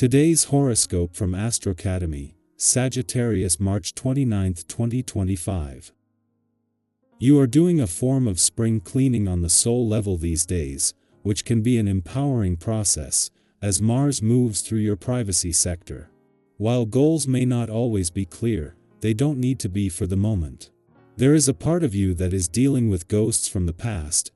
Today's horoscope from Astro Academy, Sagittarius, March 29, 2025. You are doing a form of spring cleaning on the soul level these days, which can be an empowering process, as Mars moves through your privacy sector. While goals may not always be clear, they don't need to be for the moment. There is a part of you that is dealing with ghosts from the past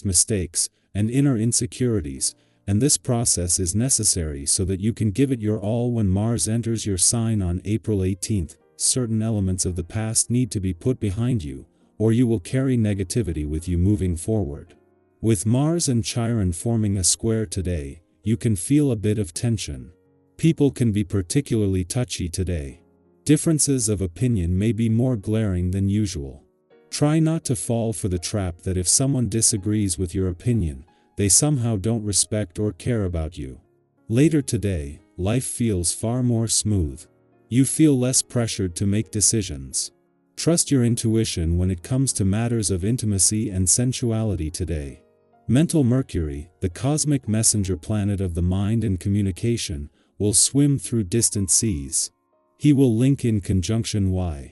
mistakes, and inner insecurities, and this process is necessary so that you can give it your all when Mars enters your sign on April 18th. Certain elements of the past need to be put behind you, or you will carry negativity with you moving forward. With Mars and Chiron forming a square today, you can feel a bit of tension. People can be particularly touchy today. Differences of opinion may be more glaring than usual. Try not to fall for the trap that if someone disagrees with your opinion, they somehow don't respect or care about you. Later today, life feels far more smooth. You feel less pressured to make decisions. Trust your intuition when it comes to matters of intimacy and sensuality today. Mental Mercury, the cosmic messenger planet of the mind and communication, will swim through distant seas. He will link in conjunction with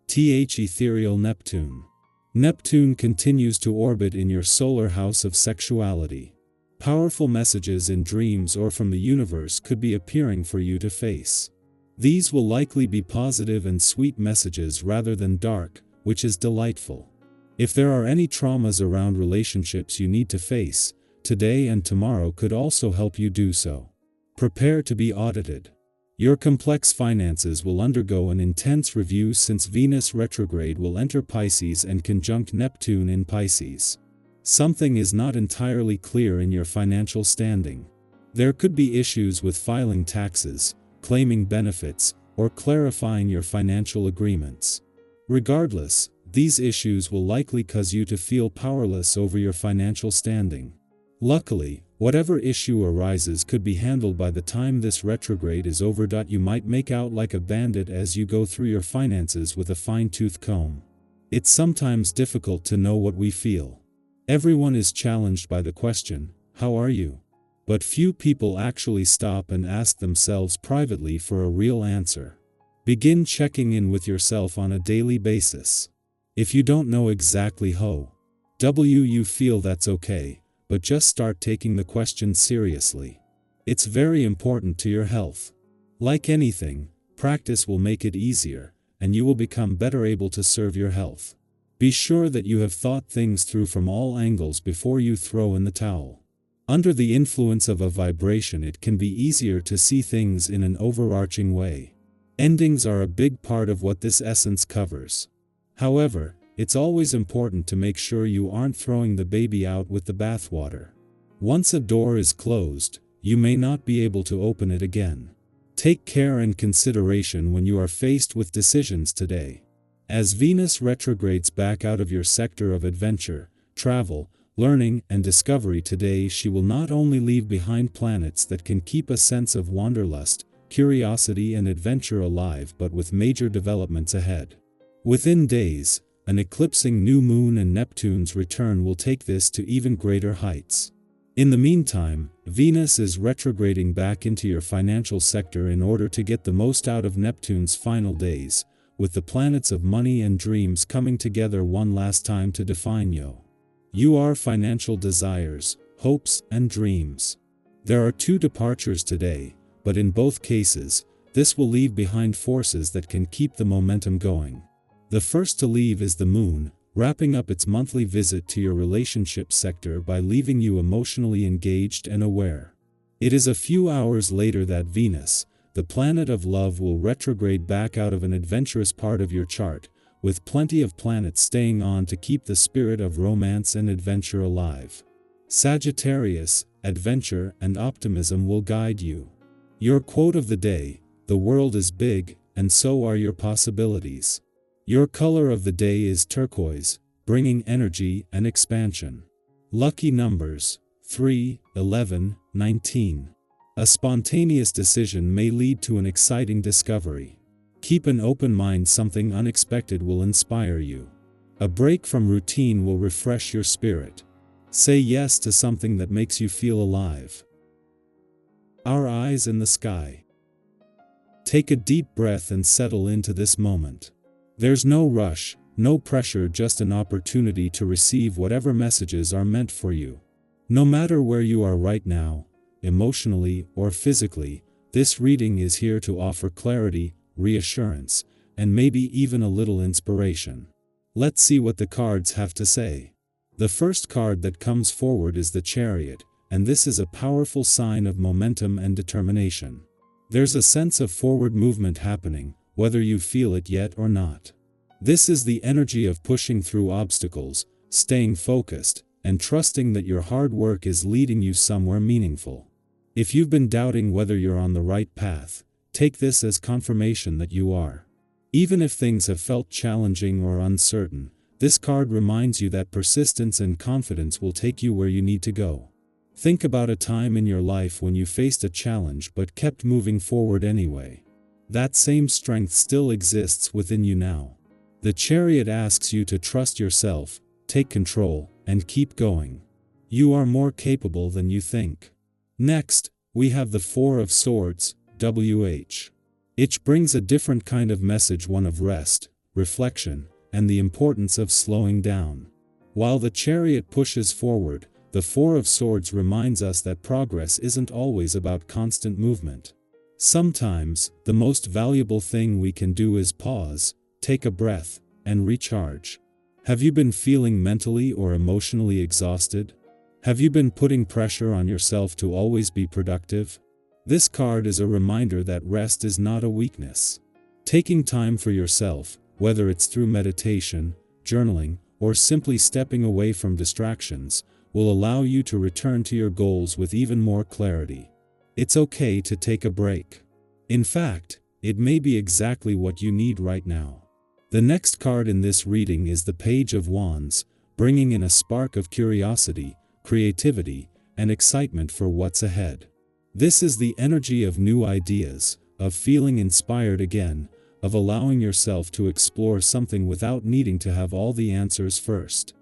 ethereal Neptune. Neptune continues to orbit in your solar house of sexuality. Powerful messages in dreams or from the universe could be appearing for you to face. These will likely be positive and sweet messages rather than dark, which is delightful. If there are any traumas around relationships you need to face, today and tomorrow could also help you do so. Prepare to be audited. Your complex finances will undergo an intense review since Venus retrograde will enter Pisces and conjunct Neptune in Pisces. Something is not entirely clear in your financial standing. There could be issues with filing taxes, claiming benefits, or clarifying your financial agreements. Regardless, these issues will likely cause you to feel powerless over your financial standing. Luckily, whatever issue arises could be handled by the time this retrograde is over. You might make out like a bandit as you go through your finances with a fine-tooth comb. It's sometimes difficult to know what we feel. Everyone is challenged by the question, "How are you?" But few people actually stop and ask themselves privately for a real answer. Begin checking in with yourself on a daily basis. If you don't know exactly how you feel, that's okay, but just start taking the question seriously. It's very important to your health. Like anything, practice will make it easier, and you will become better able to serve your health. Be sure that you have thought things through from all angles before you throw in the towel. Under the influence of a vibration, it can be easier to see things in an overarching way. Endings are a big part of what this essence covers. However, it's always important to make sure you aren't throwing the baby out with the bathwater. Once a door is closed, you may not be able to open it again. Take care and consideration when you are faced with decisions today. As Venus retrogrades back out of your sector of adventure, travel, learning, and discovery today, she will not only leave behind planets that can keep a sense of wanderlust, curiosity, and adventure alive, but with major developments ahead. Within days, an eclipsing new moon and Neptune's return will take this to even greater heights. In the meantime, Venus is retrograding back into your financial sector in order to get the most out of Neptune's final days, with the planets of money and dreams coming together one last time to define your financial desires, hopes, and dreams. There are two departures today, but in both cases, this will leave behind forces that can keep the momentum going. The first to leave is the moon, wrapping up its monthly visit to your relationship sector by leaving you emotionally engaged and aware. It is a few hours later that Venus, the planet of love, will retrograde back out of an adventurous part of your chart, with plenty of planets staying on to keep the spirit of romance and adventure alive. Sagittarius, adventure and optimism will guide you. Your quote of the day: "The world is big, and so are your possibilities." Your color of the day is turquoise, bringing energy and expansion. Lucky numbers: 3, 11, 19. A spontaneous decision may lead to an exciting discovery. Keep an open mind, something unexpected will inspire you. A break from routine will refresh your spirit. Say yes to something that makes you feel alive. Our eyes in the sky. Take a deep breath and settle into this moment. There's no rush, no pressure, just an opportunity to receive whatever messages are meant for you. No matter where you are right now, emotionally or physically, this reading is here to offer clarity, reassurance, and maybe even a little inspiration. Let's see what the cards have to say. The first card that comes forward is the Chariot, and this is a powerful sign of momentum and determination. There's a sense of forward movement happening, whether you feel it yet or not. This is the energy of pushing through obstacles, staying focused, and trusting that your hard work is leading you somewhere meaningful. If you've been doubting whether you're on the right path, take this as confirmation that you are. Even if things have felt challenging or uncertain, this card reminds you that persistence and confidence will take you where you need to go. Think about a time in your life when you faced a challenge but kept moving forward anyway. That same strength still exists within you now. The Chariot asks you to trust yourself, take control, and keep going. You are more capable than you think. Next, we have the Four of Swords, WH. It brings a different kind of message, one of rest, reflection, and the importance of slowing down. While the Chariot pushes forward, the Four of Swords reminds us that progress isn't always about constant movement. Sometimes, the most valuable thing we can do is pause, take a breath, and recharge. Have you been feeling mentally or emotionally exhausted? Have you been putting pressure on yourself to always be productive? This card is a reminder that rest is not a weakness. Taking time for yourself, whether it's through meditation, journaling, or simply stepping away from distractions, will allow you to return to your goals with even more clarity. It's okay to take a break. In fact, it may be exactly what you need right now. The next card in this reading is the Page of Wands, bringing in a spark of curiosity, creativity, and excitement for what's ahead. This is the energy of new ideas, of feeling inspired again, of allowing yourself to explore something without needing to have all the answers first.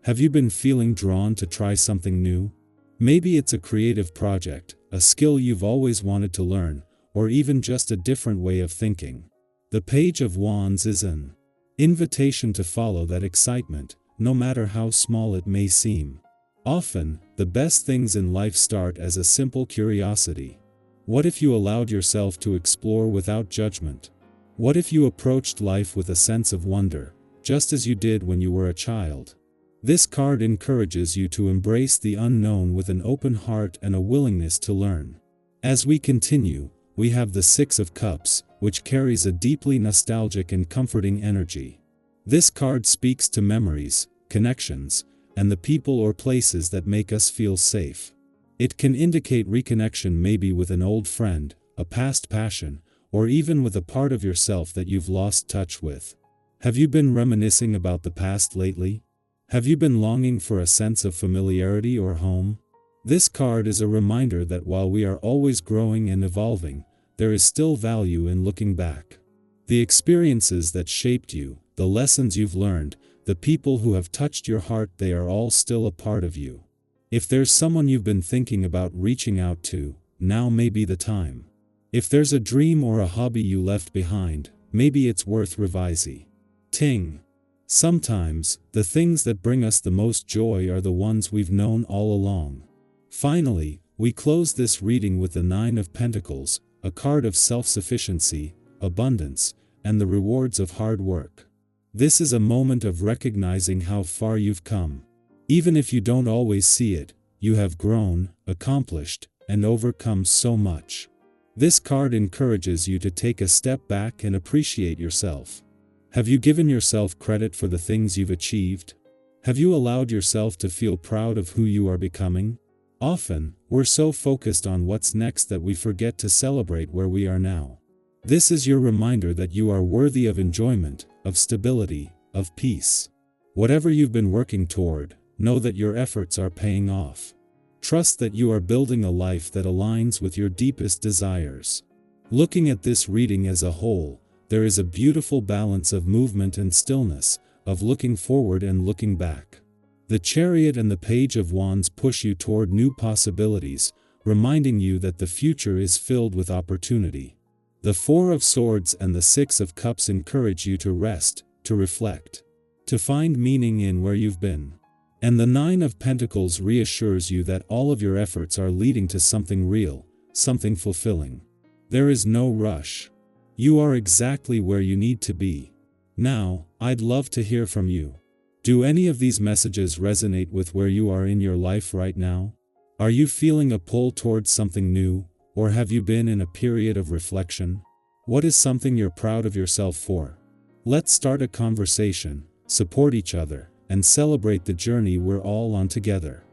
Have you been feeling drawn to try something new? Maybe it's a creative project, a skill you've always wanted to learn, or even just a different way of thinking. The Page of Wands is an invitation to follow that excitement, no matter how small it may seem. Often, the best things in life start as a simple curiosity. What if you allowed yourself to explore without judgment? What if you approached life with a sense of wonder, just as you did when you were a child? This card encourages you to embrace the unknown with an open heart and a willingness to learn. As we continue, we have the Six of Cups, which carries a deeply nostalgic and comforting energy. This card speaks to memories, connections, and the people or places that make us feel safe. It can indicate reconnection, maybe with an old friend, a past passion, or even with a part of yourself that you've lost touch with. Have you been reminiscing about the past lately? Have you been longing for a sense of familiarity or home? This card is a reminder that while we are always growing and evolving, there is still value in looking back. The experiences that shaped you, the lessons you've learned, the people who have touched your heart, they are all still a part of you. If there's someone you've been thinking about reaching out to, now may be the time. If there's a dream or a hobby you left behind, maybe it's worth revising. Sometimes, the things that bring us the most joy are the ones we've known all along. Finally, we close this reading with the Nine of Pentacles, a card of self-sufficiency, abundance, and the rewards of hard work. This is a moment of recognizing how far you've come. Even if you don't always see it, you have grown, accomplished, and overcome so much. This card encourages you to take a step back and appreciate yourself. Have you given yourself credit for the things you've achieved? Have you allowed yourself to feel proud of who you are becoming? Often, we're so focused on what's next that we forget to celebrate where we are now. This is your reminder that you are worthy of enjoyment, of stability, of peace. Whatever you've been working toward, know that your efforts are paying off. Trust that you are building a life that aligns with your deepest desires. Looking at this reading as a whole, there is a beautiful balance of movement and stillness, of looking forward and looking back. The Chariot and the Page of Wands push you toward new possibilities, reminding you that the future is filled with opportunity. The Four of Swords and the Six of Cups encourage you to rest, to reflect, to find meaning in where you've been. And the Nine of Pentacles reassures you that all of your efforts are leading to something real, something fulfilling. There is no rush. You are exactly where you need to be. Now, I'd love to hear from you. Do any of these messages resonate with where you are in your life right now? Are you feeling a pull towards something new, or have you been in a period of reflection? What is something you're proud of yourself for? Let's start a conversation, support each other, and celebrate the journey we're all on together.